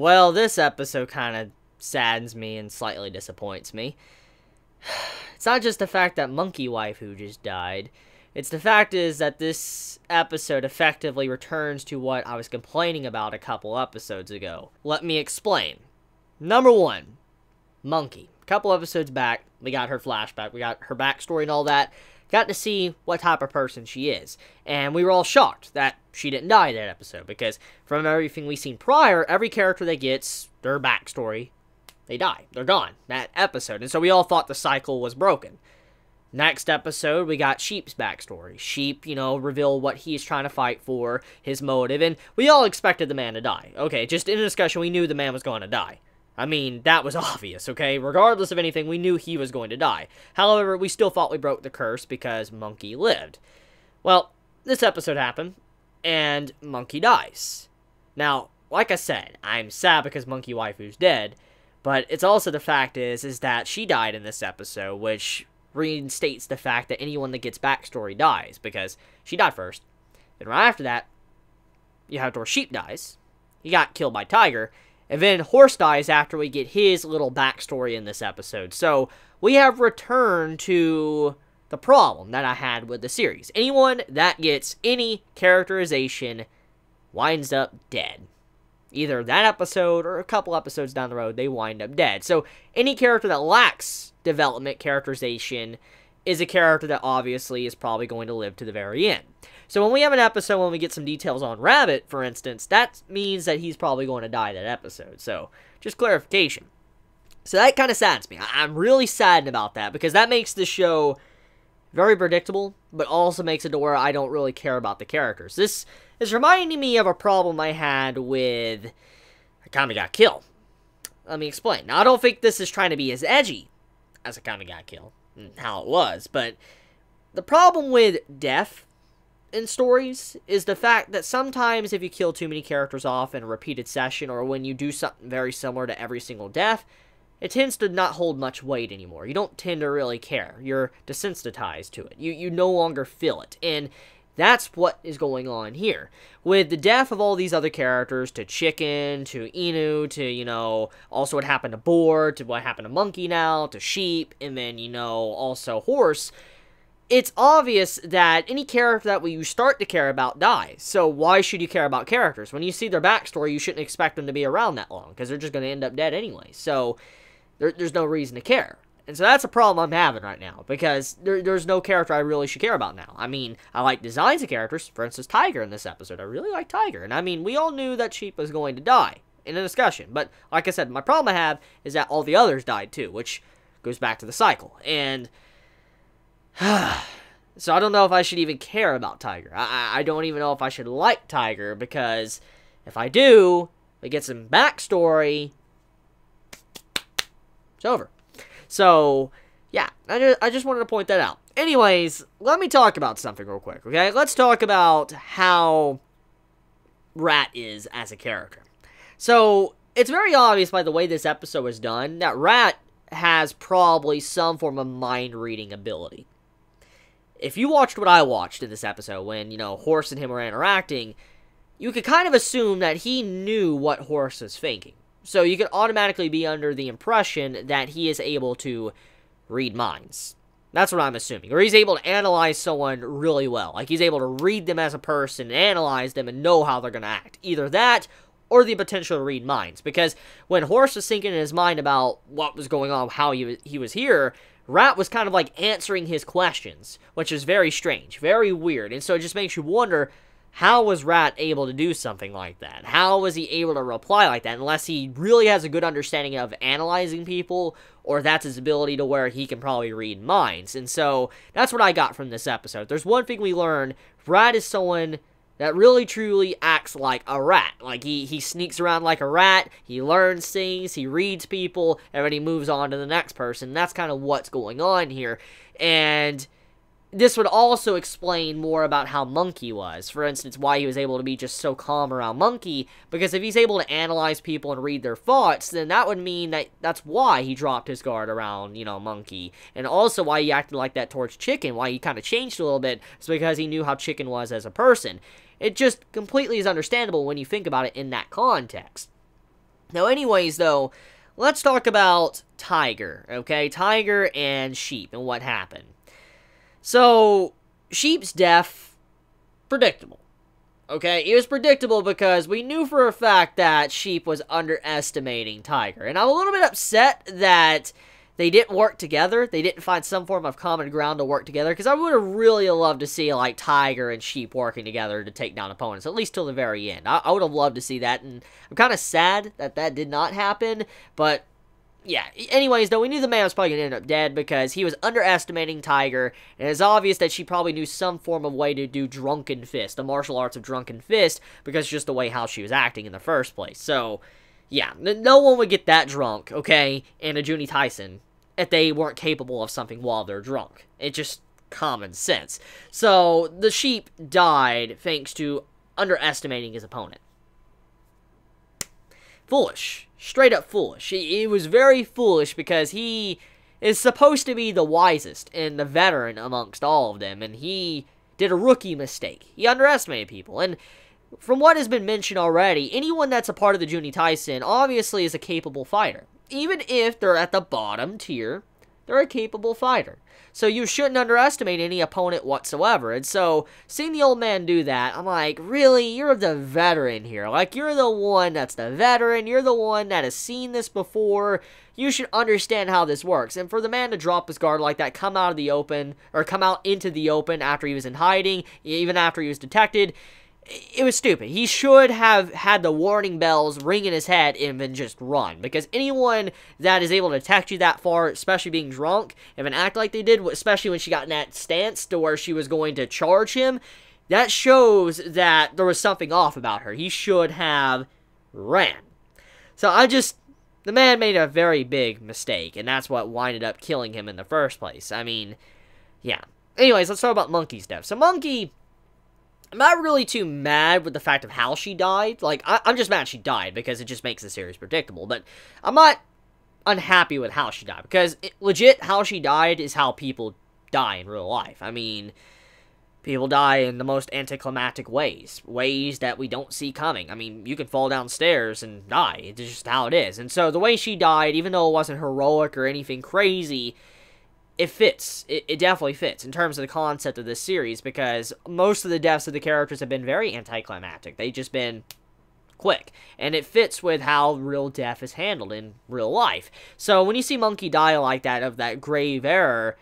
Well, this episode kind of saddens me and slightly disappoints me. It's not just the fact that Monkey Waifu just died. It's the fact is that this episode effectively returns to what I was complaining about a couple episodes ago. Let me explain. Number one, Monkey. A couple episodes back, we got her flashback. We got her backstory and all that. Got to see what type of person she is. And we were all shocked that she didn't die that episode. Because from everything we've seen prior, every character that gets their backstory, they die. They're gone that episode. And so we all thought the cycle was broken. Next episode, we got Sheep's backstory. Sheep, reveal what he's trying to fight for, his motive, and we all expected the man to die. Okay, just in a discussion, we knew the man was going to die. I mean, that was obvious, okay? Regardless of anything, we knew he was going to die. However, we still thought we broke the curse because Monkey lived. Well, this episode happened, and Monkey dies. Now, like I said, I'm sad because Monkey Waifu's dead, but it's also the fact is that she died in this episode, which reinstates the fact that anyone that gets backstory dies, because she died first. Then right after that, you have where Sheep dies. He got killed by Tiger. And then Horse dies after we get his little backstory in this episode. So, we have returned to the problem that I had with the series. Anyone that gets any characterization winds up dead. Either that episode or a couple episodes down the road, they wind up dead. So, any character that lacks development characterization is a character that obviously is probably going to live to the very end. So when we have an episode when we get some details on Rabbit, for instance, that means that he's probably going to die that episode. So, just clarification. So that kind of saddens me. I'm really saddened about that because that makes the show very predictable, but also makes it to where I don't really care about the characters. This is reminding me of a problem I had with Akame Got Kill. Let me explain. Now, I don't think this is trying to be as edgy as Akame Got Kill, how it was, but the problem with death in stories is the fact that sometimes if you kill too many characters off in a repeated session, or when you do something very similar to every single death, it tends to not hold much weight anymore. You don't tend to really care. You're desensitized to it. You no longer feel it. And that's what is going on here. With the death of all these other characters, to Chicken, to Inu, to, also what happened to Boar, to what happened to Monkey now, to Sheep, and then, also Horse, it's obvious that any character that you start to care about dies. So why should you care about characters? When you see their backstory, you shouldn't expect them to be around that long, because they're just going to end up dead anyway. So there's no reason to care. And so that's a problem I'm having right now, because there's no character I really should care about now. I mean, I like designs of characters. For instance, Tiger in this episode. I really like Tiger. And I mean, we all knew that Sheep was going to die in a discussion. But like I said, my problem I have is that all the others died too, which goes back to the cycle. And so I don't know if I should even care about Tiger. I don't even know if I should like Tiger, because if I do, we get some backstory, it's over. So, yeah, I just wanted to point that out. Anyways, let me talk about something real quick, okay? Let's talk about how Rat is as a character. So, it's very obvious by the way this episode was done that Rat has probably some form of mind-reading ability. If you watched what I watched in this episode, when, Horse and him were interacting, you could kind of assume that he knew what Horse was thinking. So you could automatically be under the impression that he is able to read minds. That's what I'm assuming. Or he's able to analyze someone really well. Like, he's able to read them as a person, analyze them, and know how they're going to act. Either that, or the potential to read minds. Because when Horse was thinking in his mind about what was going on, how he was here, Rat was kind of like answering his questions, which is very strange, very weird. And so it just makes you wonder, how was Rat able to do something like that? How was he able to reply like that? Unless he really has a good understanding of analyzing people, or that's his ability to where he can probably read minds. And so that's what I got from this episode. There's one thing we learned: Rat is someone that really truly acts like a rat. Like, he sneaks around like a rat, he learns things, he reads people, and then he moves on to the next person. That's kind of what's going on here. And this would also explain more about how Monkey was. For instance, why he was able to be just so calm around Monkey, because if he's able to analyze people and read their thoughts, then that would mean that that's why he dropped his guard around, Monkey. And also why he acted like that towards Chicken, why he kind of changed a little bit, is because he knew how Chicken was as a person. It just completely is understandable when you think about it in that context. Now, anyways, though, let's talk about Tiger, okay? Tiger and Sheep and what happened. So, Sheep's death, predictable. Okay, it was predictable because we knew for a fact that Sheep was underestimating Tiger. And I'm a little bit upset that they didn't work together. They didn't find some form of common ground to work together. Because I would have really loved to see, like, Tiger and Sheep working together to take down opponents. At least till the very end. I would have loved to see that. And I'm kind of sad that that did not happen. But yeah, anyways, though, we knew the man was probably going to end up dead because he was underestimating Tiger, and it's obvious that she probably knew some form of way to do Drunken Fist, the martial arts of Drunken Fist, because it's just the way how she was acting in the first place. So, yeah, no one would get that drunk, okay, in a Juuni Taisen if they weren't capable of something while they're drunk. It's just common sense. So, the Sheep died thanks to underestimating his opponent. Foolish. Straight up foolish. He was very foolish because he is supposed to be the wisest and the veteran amongst all of them, and he did a rookie mistake. He underestimated people, and from what has been mentioned already, anyone that's a part of the Juuni Taisen obviously is a capable fighter. Even if they're at the bottom tier, they're a capable fighter. So you shouldn't underestimate any opponent whatsoever. And so, seeing the old man do that, I'm like, really? You're the veteran here. Like, you're the one that's the veteran. You're the one that has seen this before. You should understand how this works. And for the man to drop his guard like that, come out of the open, or come out into the open after he was in hiding, even after he was detected, it was stupid. He should have had the warning bells ring in his head and then just run. Because anyone that is able to detect you that far, especially being drunk, if an act like they did, especially when she got in that stance to where she was going to charge him, that shows that there was something off about her. He should have ran. So the man made a very big mistake, and that's what winded up killing him in the first place. I mean, yeah. Anyways, let's talk about Monkey's death. So Monkey, I'm not really too mad with the fact of how she died. Like, I'm just mad she died because it just makes the series predictable. But I'm not unhappy with how she died because, legit, how she died is how people die in real life. I mean, people die in the most anticlimactic ways. Ways that we don't see coming. I mean, you can fall downstairs and die. It's just how it is. And so, the way she died, even though it wasn't heroic or anything crazy, it fits. It definitely fits in terms of the concept of this series because most of the deaths of the characters have been very anticlimactic. They've just been quick. And it fits with how real death is handled in real life. So when you see Monkey die like that, of that grave error,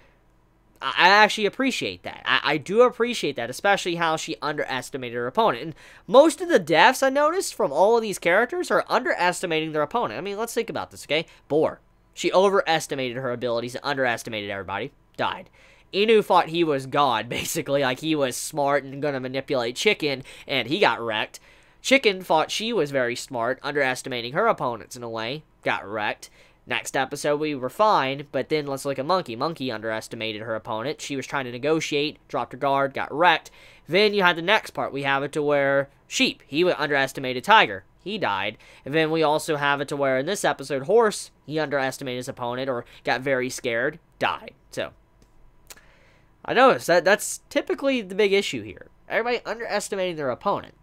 I actually appreciate that. I do appreciate that, especially how she underestimated her opponent. And most of the deaths I noticed from all of these characters are underestimating their opponent. I mean, let's think about this, okay? Boar. She overestimated her abilities and underestimated everybody. Died. Inu thought he was God, basically. Like, he was smart and gonna manipulate Chicken, and he got wrecked. Chicken thought she was very smart, underestimating her opponents in a way. Got wrecked. Next episode, we were fine, but then let's look at Monkey. Monkey underestimated her opponent. She was trying to negotiate, dropped her guard, got wrecked. Then you had the next part. We have it to where Sheep, he underestimated Tiger. He died. And then we also have it to where in this episode, Horse, he underestimated his opponent or got very scared, died. So, I noticed that's typically the big issue here. Everybody underestimating their opponent.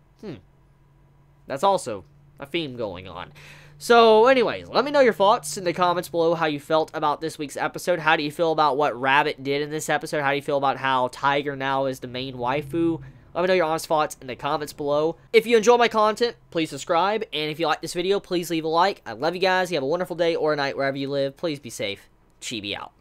That's also a theme going on. So, anyways, let me know your thoughts in the comments below how you felt about this week's episode. How do you feel about what Rabbit did in this episode? How do you feel about how Tiger now is the main waifu? Let me know your honest thoughts in the comments below. If you enjoy my content, please subscribe. And if you like this video, please leave a like. I love you guys. You have a wonderful day or night wherever you live. Please be safe. Chibi out.